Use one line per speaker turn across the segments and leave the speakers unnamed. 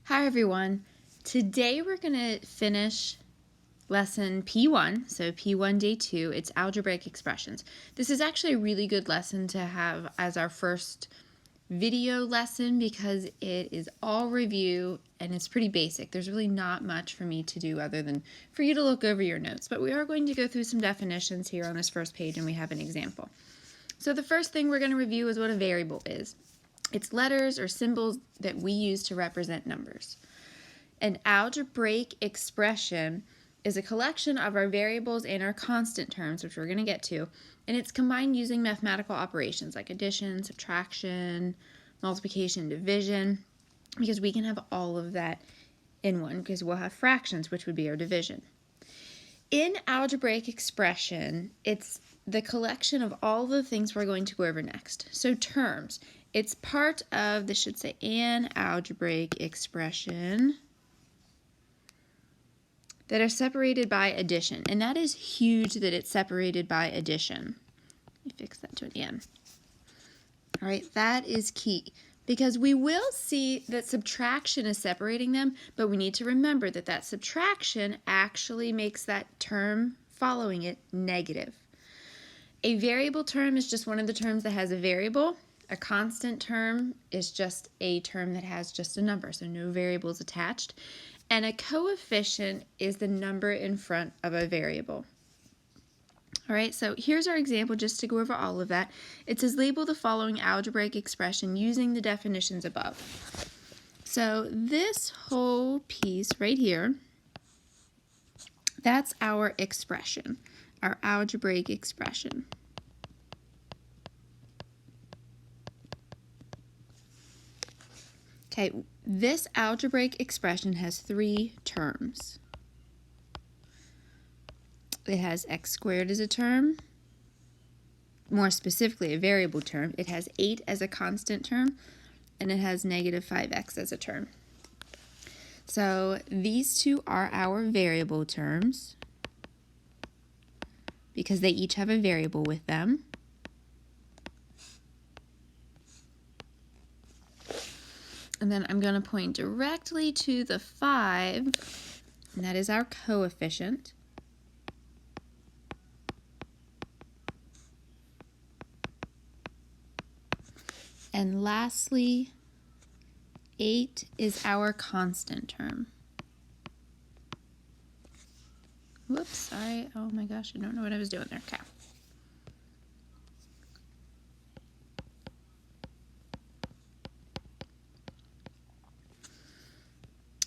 Hi everyone. Today we're going to finish lesson P1, so P1 day 2. It's Algebraic Expressions. This is actually a really good lesson to have as our first video lesson because it is all review and it's pretty basic. There's really not much for me to do other than for you to look over your notes, but we are going to go through some definitions here on this first page and we have an example. So the first thing we're going to review is what a variable is. It's letters or symbols that we use to represent numbers. An algebraic expression is a collection of our variables and our constant terms, which we're going to get to, and it's combined using mathematical operations like addition, subtraction, multiplication, division, because we can have all of that in one because we'll have fractions, which would be our division. In algebraic expression, it's the collection of all the things we're going to go over next. So terms. It's part of, this should say, an algebraic expression that are separated by addition. And that is huge that it's separated by addition. Let me fix that to an N. All right, that is key because we will see that subtraction is separating them, but we need to remember that that subtraction actually makes that term following it negative. A variable term is just one of the terms that has a variable. A constant term is just a term that has just a number, so no variables attached. And a coefficient is the number in front of a variable. All right, so here's our example just to go over all of that. It says label the following algebraic expression using the definitions above. So this whole piece right here, that's our expression, our algebraic expression. Okay, this algebraic expression has three terms. It has x squared as a term, more specifically a variable term. It has 8 as a constant term, and it has negative 5x as a term. So these two are our variable terms because they each have a variable with them. And then I'm going to point directly to the 5, and that is our coefficient. And lastly, 8 is our constant term. Whoops, sorry. Oh my gosh, I don't know what I was doing there. Okay.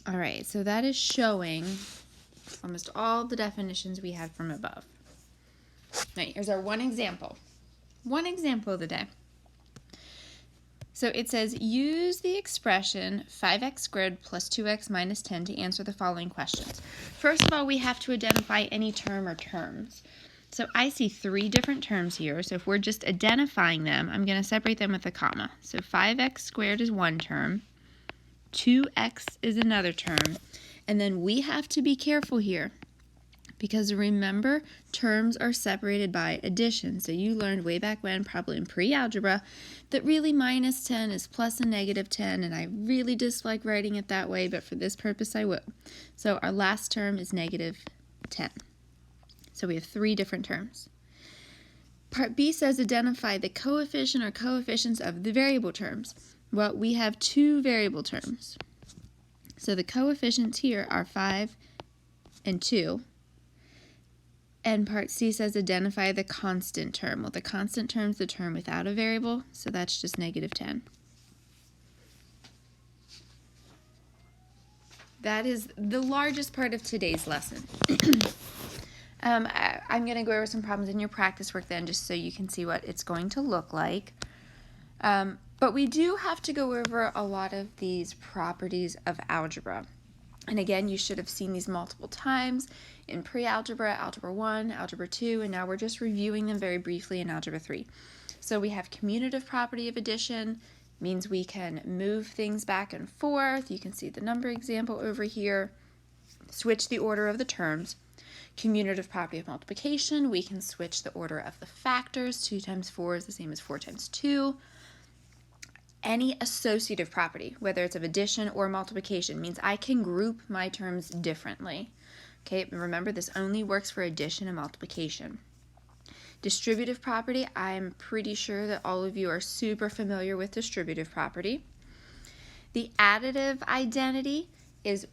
All right, so that is showing almost all the definitions we had from above. Now, here's our one example. One example of the day. So it says, use the expression 5x squared plus 2x minus 10 to answer the following questions. First of all, we have to identify any term or terms. So I see 3 different terms here. So if we're just identifying them, I'm going to separate them with a comma. So 5x squared is one term. 2x is another term, and then we have to be careful here because remember, terms are separated by addition. So you learned way back when, probably in pre-algebra, that really minus 10 is plus a negative 10, and I really dislike writing it that way, but for this purpose I will. So our last term is negative 10. So we have 3 different terms. Part B says identify the coefficient or coefficients of the variable terms. Well, we have 2 variable terms. So the coefficients here are 5 and 2. And part C says identify the constant term. Well, the constant term is the term without a variable, so that's just negative 10. That is the largest part of today's lesson. I'm going to go over some problems in your practice work then just so you can see what it's going to look like. But we do have to go over a lot of these properties of algebra. And again, you should have seen these multiple times in pre-algebra, algebra 1, algebra 2, and now we're just reviewing them very briefly in algebra 3. So we have commutative property of addition, means we can move things back and forth. You can see the number example over here. Switch the order of the terms. Commutative property of multiplication, we can switch the order of the factors. 2 times 4 is the same as 4 times 2. Any associative property, whether it's of addition or multiplication, means I can group my terms differently. Okay, remember this only works for addition and multiplication. Distributive property, I'm pretty sure that all of you are super familiar with distributive property. The additive identity is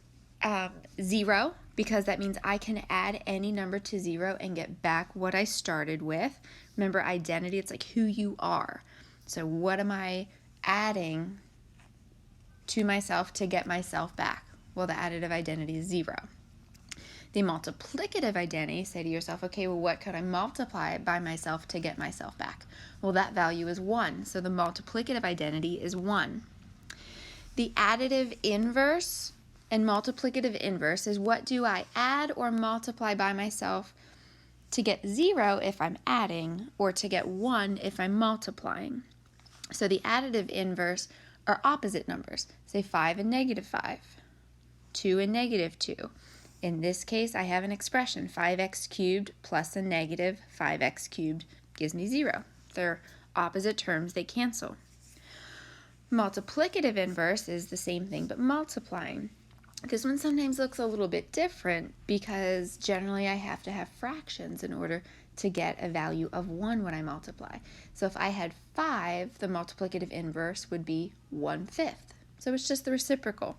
0, because that means I can add any number to 0 and get back what I started with. Remember, identity, it's like who you are. So what am I adding to myself to get myself back? Well, the additive identity is 0. The multiplicative identity, say to yourself, okay, well, what could I multiply by myself to get myself back? Well, that value is 1, so the multiplicative identity is 1. The additive inverse and multiplicative inverse is what do I add or multiply by myself to get 0 if I'm adding, or to get 1 if I'm multiplying. So the additive inverse are opposite numbers, say 5 and negative 5, 2 and negative 2. In this case, I have an expression, 5x cubed plus a negative 5x cubed gives me 0. They're opposite terms, they cancel. Multiplicative inverse is the same thing, but multiplying. This one sometimes looks a little bit different because generally I have to have fractions in order to get a value of 1 when I multiply. So if I had 5, the multiplicative inverse would be 1/5. So it's just the reciprocal.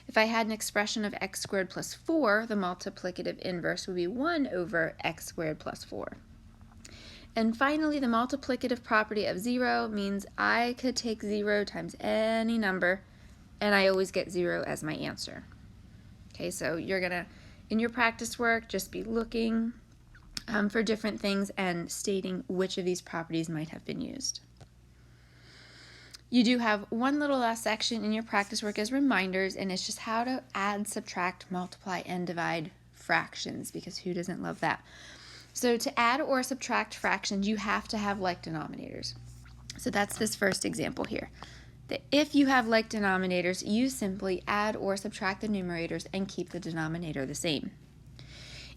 If I had an expression of x squared plus 4, the multiplicative inverse would be 1 over x squared plus 4. And finally, the multiplicative property of 0 means I could take 0 times any number, and I always get 0 as my answer. Okay, so you're going to, in your practice work, just be looking for different things and stating which of these properties might have been used. You do have one little last section in your practice work as reminders, and it's just how to add, subtract, multiply, and divide fractions, because who doesn't love that? So to add or subtract fractions, you have to have like denominators. So that's this first example here. That if you have like denominators, you simply add or subtract the numerators and keep the denominator the same.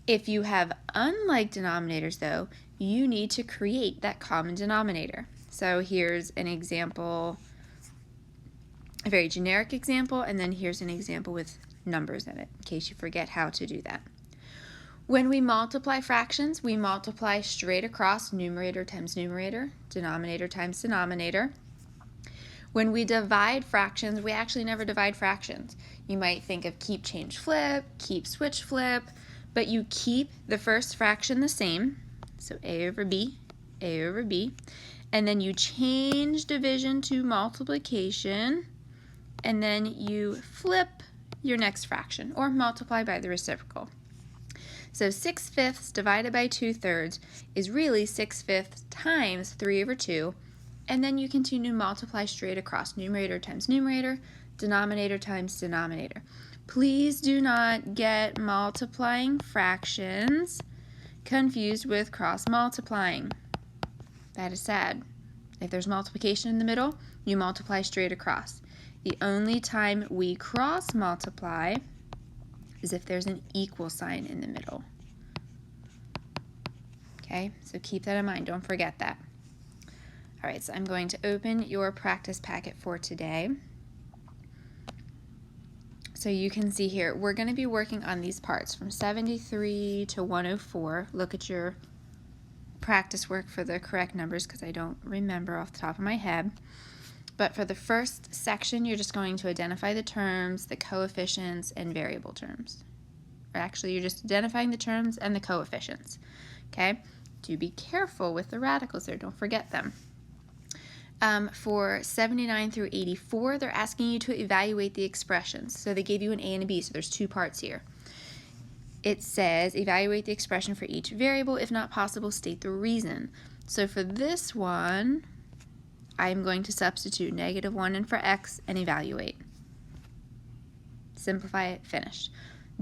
If you have unlike denominators, though, you need to create that common denominator. So here's an example, a very generic example, and then here's an example with numbers in it, in case you forget how to do that. When we multiply fractions, we multiply straight across, numerator times numerator, denominator times denominator. When we divide fractions, we actually never divide fractions. You might think of keep, change, flip, keep, switch, flip, but you keep the first fraction the same, so a over b, and then you change division to multiplication, and then you flip your next fraction, or multiply by the reciprocal. So 6/5 divided by 2/3 is really 6/5 times 3 over 2, and then you continue to multiply straight across, numerator times numerator, denominator times denominator. Please do not get multiplying fractions confused with cross multiplying. That is sad. If there's multiplication in the middle, you multiply straight across. The only time we cross multiply is if there's an equal sign in the middle. Okay, so keep that in mind. Don't forget that. All right, so I'm going to open your practice packet for today. So you can see here, we're going to be working on these parts from 73 to 104. Look at your practice work for the correct numbers because I don't remember off the top of my head. But for the first section, you're just going to identify the terms, the coefficients, and variable terms. Or actually, you're just identifying the terms and the coefficients. Okay? Do be careful with the radicals there. Don't forget them. For 79 through 84, they're asking you to evaluate the expressions. So they gave you an A and a B, so there's two parts here. It says, evaluate the expression for each variable. If not possible, state the reason. So for this one, I'm going to substitute -1 in for x and evaluate. Simplify it, finished.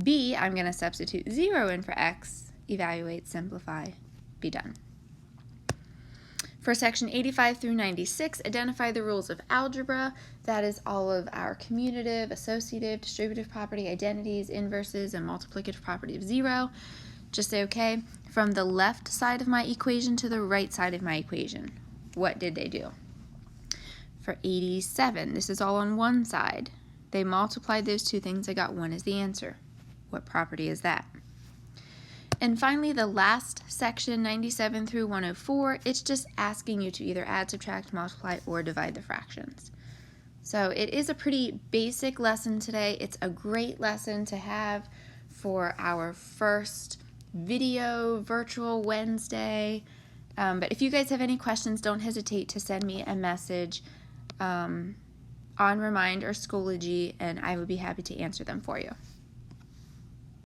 B, I'm going to substitute 0 in for x, evaluate, simplify, be done. For section 85 through 96, identify the rules of algebra. That is all of our commutative, associative, distributive property, identities, inverses, and multiplicative property of 0. Just say, okay, from the left side of my equation to the right side of my equation, what did they do? for 87. This is all on one side. They multiplied those two things, they got 1 as the answer. What property is that? And finally, the last section, 97 through 104, it's just asking you to either add, subtract, multiply, or divide the fractions. So it is a pretty basic lesson today. It's a great lesson to have for our first video virtual Wednesday. But if you guys have any questions, don't hesitate to send me a message on Remind or Schoology, and I would be happy to answer them for you.